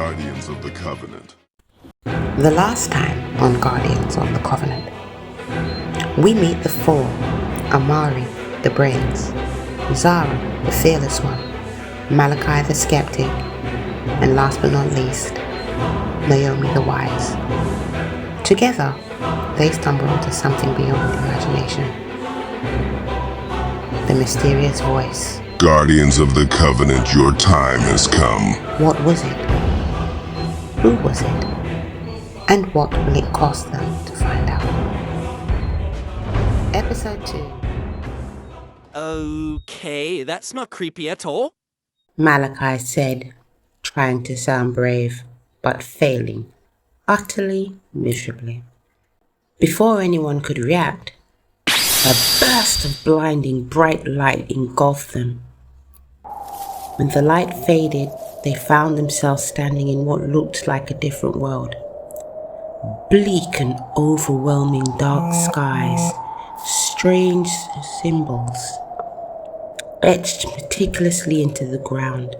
Guardians of the Covenant. The last time on Guardians of the Covenant, we meet the four: Amari, the brains; Zara, the fearless one; Malachi, the skeptic; and last but not least, Naomi, the wise. Together, they stumble onto something beyond imagination. The mysterious voice. Guardians of the Covenant, your time has come. What was it? Who was it? And what will it cost them to find out? Episode 2. Okay, that's not creepy at all. Malachi said, trying to sound brave, but failing utterly miserably. Before anyone could react, a burst of blinding bright light engulfed them. When the light faded, they found themselves standing in what looked like a different world. Bleak and overwhelming dark skies, strange symbols etched meticulously into the ground,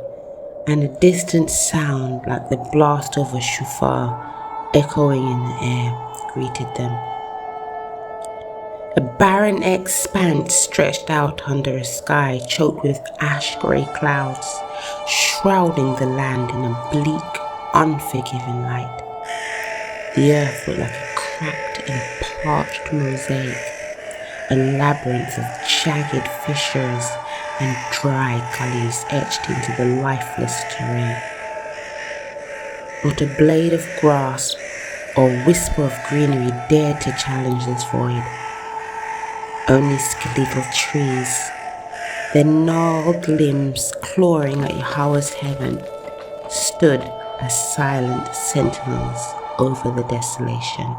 and a distant sound like the blast of a shofar echoing in the air greeted them. A barren expanse stretched out under a sky choked with ash-grey clouds, shrouding the land in a bleak, unforgiving light. The earth looked like a cracked and parched mosaic, a labyrinth of jagged fissures and dry gullies etched into the lifeless terrain. Not a blade of grass or whisper of greenery dared to challenge this void. Only skeletal trees, their gnarled limbs clawing at Yahweh's heaven, stood as silent sentinels over the desolation.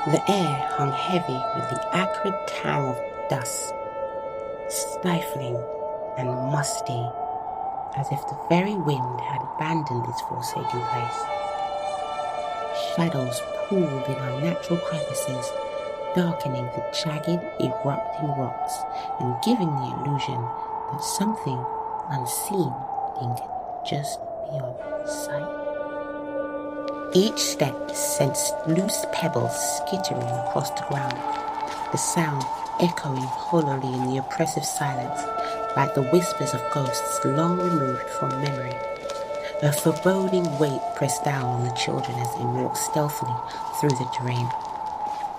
The air hung heavy with the acrid tang of dust, stifling and musty, as if the very wind had abandoned its forsaken place. Shadows pooled in unnatural crevices, darkening the jagged, erupting rocks and giving the illusion that something unseen lingered just beyond sight. Each step sent loose pebbles skittering across the ground, the sound echoing hollowly in the oppressive silence like the whispers of ghosts long removed from memory. A foreboding weight pressed down on the children as they walked stealthily through the terrain,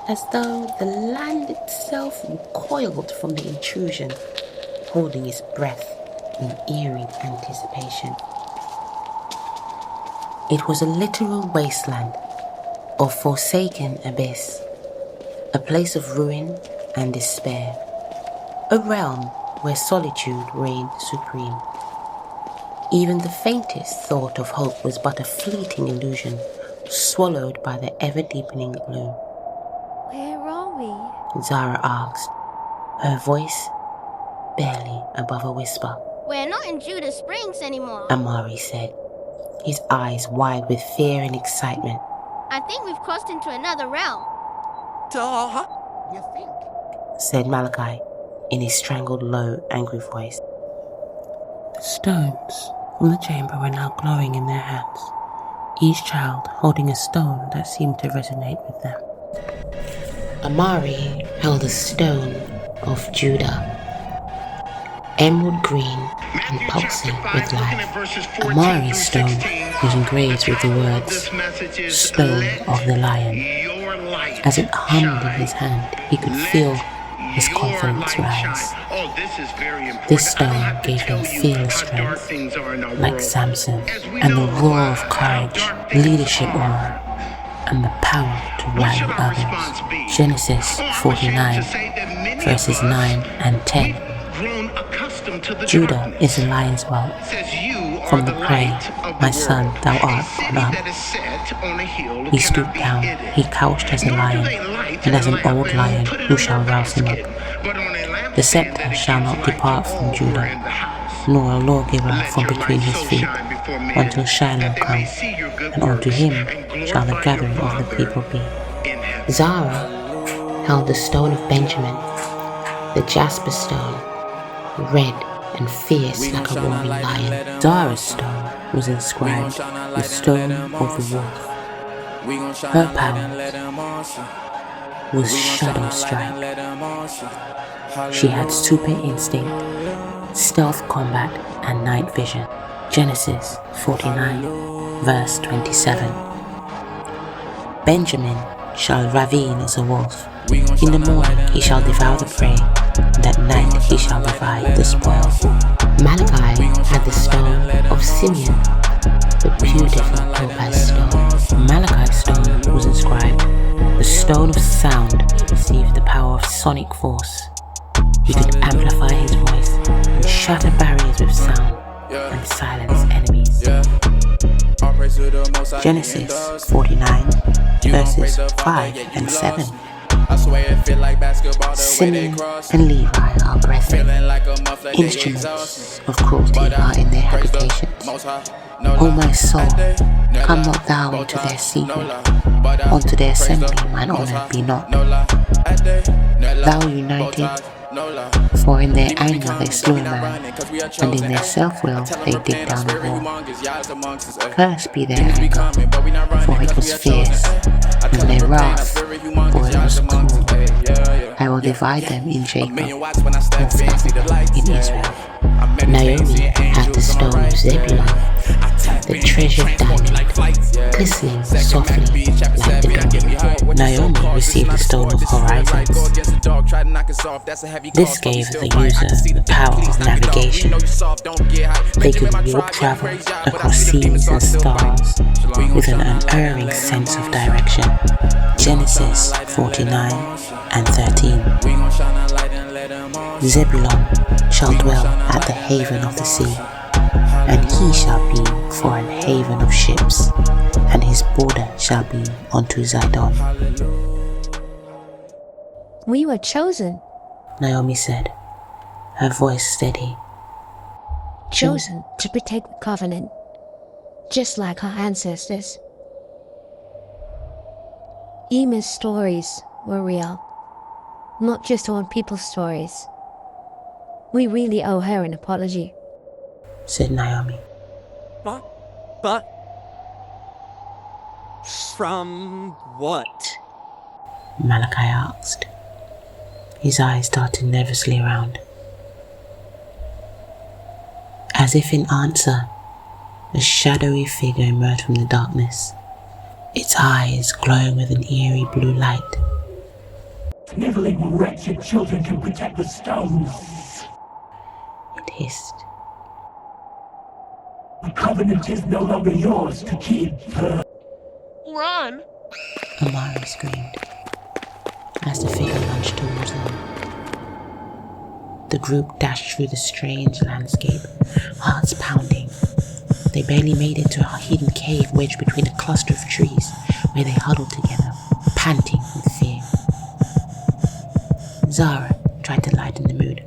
as though the land itself recoiled from the intrusion, holding its breath in eerie anticipation. It was a literal wasteland, or forsaken abyss, a place of ruin and despair, a realm where solitude reigned supreme. Even the faintest thought of hope was but a fleeting illusion, swallowed by the ever-deepening gloom. Where are we? Zara asked, her voice barely above a whisper. We're not in Judah Springs anymore. Amari said, his eyes wide with fear and excitement. I think we've crossed into another realm. Duh. You think? Said Malachi in his strangled, low, angry voice. The stones from the chamber were now glowing in their hands, each child holding a stone that seemed to resonate with them. Amari held a stone of Judah, emerald green and pulsing with life. Amari's stone was engraved with the words, "Stone of the Lion." As it hummed in his hand, he could feel his confidence rise. This stone gave him fearless strength, like Samson, and the roar of courage, leadership aura, and the power to rally others. Genesis 49, verses 9 and 10. Judah is the lion's whelp. From the prey, my son, thou art gone up. He stooped down, he couched as a lion, and as an old lion who shall rouse him up. The scepter shall not depart from Judah, nor a lawgiver from between his feet, until Shiloh come, and unto him shall the gathering of the people be. Zara held the stone of Benjamin, the jasper stone, red and fierce like a roaring lion. Zara's stone was inscribed the Stone of the Wolf. Her power was Shadow Strike. She had super instinct, stealth combat, and night vision. Genesis 49, verse 27. Benjamin shall ravine as a wolf. In the morning he shall devour the prey, and at night he shall divide the spoil. Malachi had the stone of Simeon, the beautiful topaz stone. Malachi's stone was inscribed, the stone of sound. He received the power of sonic force. He could amplify his voice and shatter barriers with sound and silence enemies. Genesis 49, verses 5 and 7. Simeon and Levi are brethren. Instruments of cruelty are in their habitations. O my soul, come not thou into their secret. Unto their assembly mine honour be not. Thou united, for in their anger they slew a man, and in their self-will they dig down a hole. Cursed be their anger, for it was fierce, and their wrath, for it was cruel. I will divide them in Jacob, and scatter them in Israel. Naomi had the stone of Zebulun, the treasured diamond, glistening softly like the dawn. Naomi received the stone of horizons. This gave the user the power of navigation. They could warp travel across seas and stars with an unerring sense of direction. Genesis 49 and 13. Zebulun shall dwell at the haven of the sea, and he shall be for an haven of ships, and his border shall be unto Zidon. We were chosen. Naomi said, her voice steady. Chosen to protect the covenant, just like our ancestors. Emma's stories were real, not just old people's stories. We really owe her an apology, said Naomi. But from what? Malachi asked. His eyes darted nervously around. As if in answer, a shadowy figure emerged from the darkness, its eyes glowing with an eerie blue light. Sniveling wretched children can protect the stones, it hissed. The covenant is no longer yours to keep. Run! Amari screamed as the figure lunged towards them. The group dashed through the strange landscape, hearts pounding. They barely made it to a hidden cave wedged between a cluster of trees, where they huddled together, panting with fear. Zara tried to lighten the mood.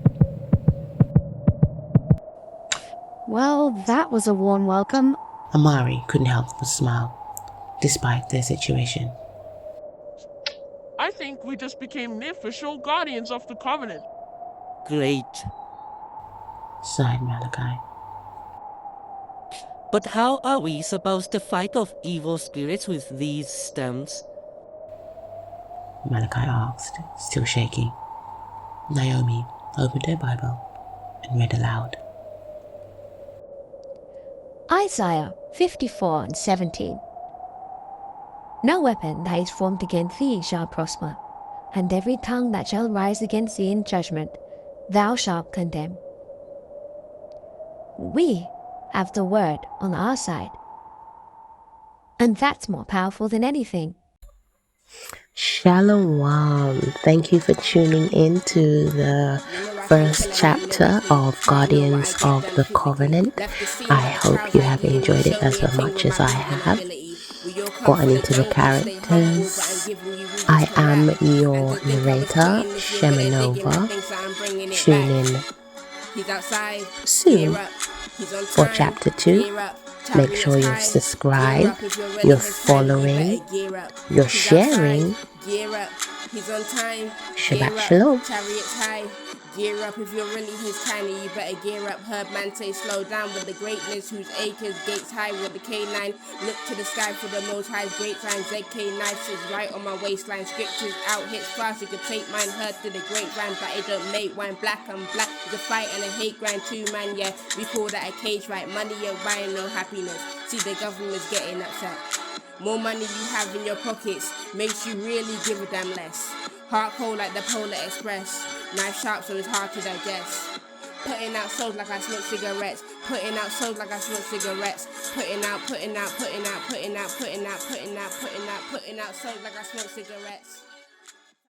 Well, that was a warm welcome. Amari couldn't help but smile, despite their situation. I think we just became the official guardians of the covenant. Great. Sighed Malachi. But how are we supposed to fight off evil spirits with these stones? Malachi asked, still shaking. Naomi opened her Bible and read aloud. Isaiah 54 and 17. No weapon that is formed against thee shall prosper, and every tongue that shall rise against thee in judgment, thou shalt condemn. We have the word on our side, and that's more powerful than anything. Shalom. Thank you for tuning in to the first chapter of Guardians of the Covenant. I hope you have enjoyed it as much as I have. Gotten into the characters. I am your narrator, Shema'nova. Tune in soon for chapter 2. Make sure you're subscribed, you're following, you're sharing, He's on time. Shabbat Gear up, shalom. chariots high. Gear up if you're really his kind, and you better gear up. Herb man say slow down with the greatness whose acres gates high with the K9. Look to the sky for the most high's great signs. ZK knife sits right on my waistline. Scriptures out hits fast, you can take mine. Heard to the grapevine, but it don't make wine. Black and black is a fight and a hate grind too, man. Yeah, we call that a cage fight. Money you're buying, no happiness. See the government's getting upset. More money you have in your pockets makes you really give a damn less. Heart cold like the Polar Express. Knife sharp so it's hard to digest. Putting out souls like I smoke cigarettes. Putting out souls like I smoke cigarettes. Putting out souls like I smoke cigarettes.